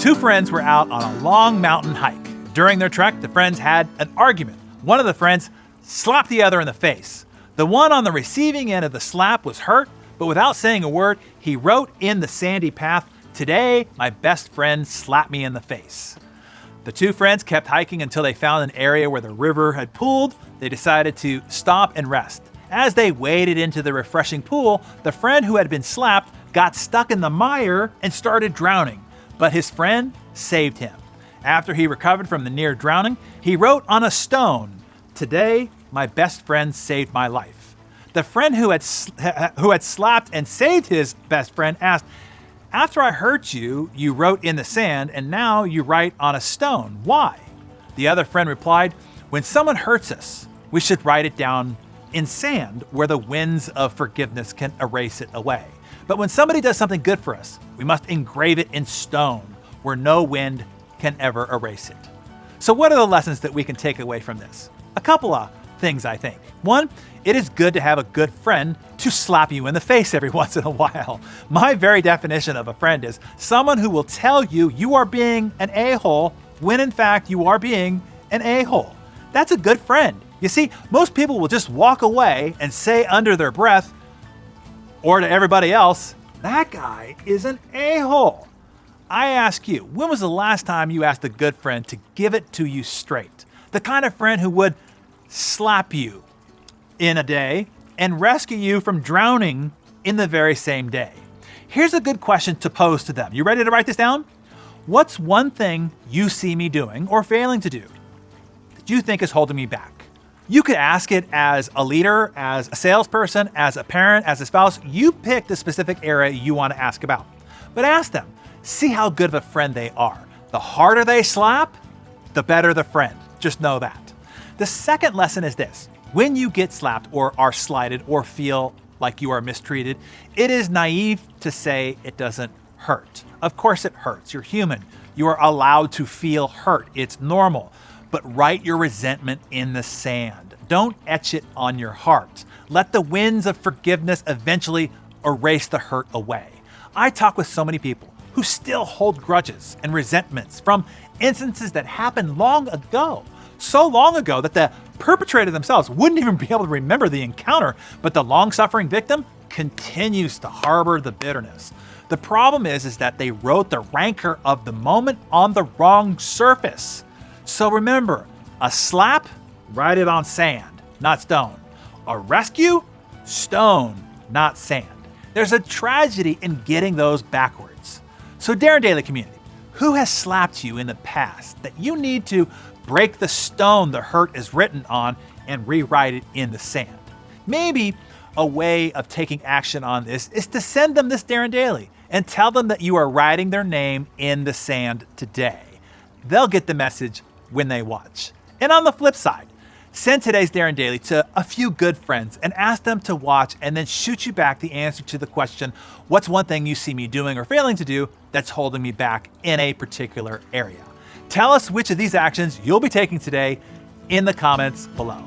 Two friends were out on a long mountain hike. During their trek, the friends had an argument. One of the friends slapped the other in the face. The one on the receiving end of the slap was hurt, but without saying a word, he wrote in the sandy path, "Today, my best friend slapped me in the face." The two friends kept hiking until they found an area where the river had pooled. They decided to stop and rest. As they waded into the refreshing pool, the friend who had been slapped got stuck in the mire and started drowning. But his friend saved him. After he recovered from the near drowning, he wrote on a stone, "Today, my best friend saved my life." The friend who had slapped and saved his best friend asked, "After I hurt you, you wrote in the sand, and now you write on a stone. Why?" The other friend replied, "When someone hurts us, we should write it down in sand where the winds of forgiveness can erase it away. But when somebody does something good for us, we must engrave it in stone where no wind can ever erase it." So what are the lessons that we can take away from this? A couple of things, I think. One, it is good to have a good friend to slap you in the face every once in a while. My very definition of a friend is someone who will tell you you are being an a-hole when in fact you are being an a-hole. That's a good friend. You see, most people will just walk away and say under their breath, or to everybody else, "That guy is an a-hole." I ask you, when was the last time you asked a good friend to give it to you straight? The kind of friend who would slap you in a day and rescue you from drowning in the very same day. Here's a good question to pose to them. You ready to write this down? What's one thing you see me doing or failing to do that you think is holding me back? You could ask it as a leader, as a salesperson, as a parent, as a spouse. You pick the specific area you want to ask about. But ask them. See how good of a friend they are. The harder they slap, the better the friend. Just know that. The second lesson is this. When you get slapped or are slighted or feel like you are mistreated, it is naive to say it doesn't hurt. Of course it hurts. You're human. You are allowed to feel hurt. It's normal. But write your resentment in the sand. Don't etch it on your heart. Let the winds of forgiveness eventually erase the hurt away. I talk with so many people who still hold grudges and resentments from instances that happened long ago. So long ago that the perpetrator themselves wouldn't even be able to remember the encounter, but the long-suffering victim continues to harbor the bitterness. The problem is that they wrote the rancor of the moment on the wrong surface. So remember, a slap, write it on sand, not stone. A rescue, stone, not sand. There's a tragedy in getting those backwards. So Darren Daily Community, who has slapped you in the past that you need to break the stone the hurt is written on and rewrite it in the sand? Maybe a way of taking action on this is to send them this Darren Daily and tell them that you are writing their name in the sand today. They'll get the message when they watch. And on the flip side, send today's Darren Daily to a few good friends and ask them to watch and then shoot you back the answer to the question, what's one thing you see me doing or failing to do that's holding me back in a particular area? Tell us which of these actions you'll be taking today in the comments below.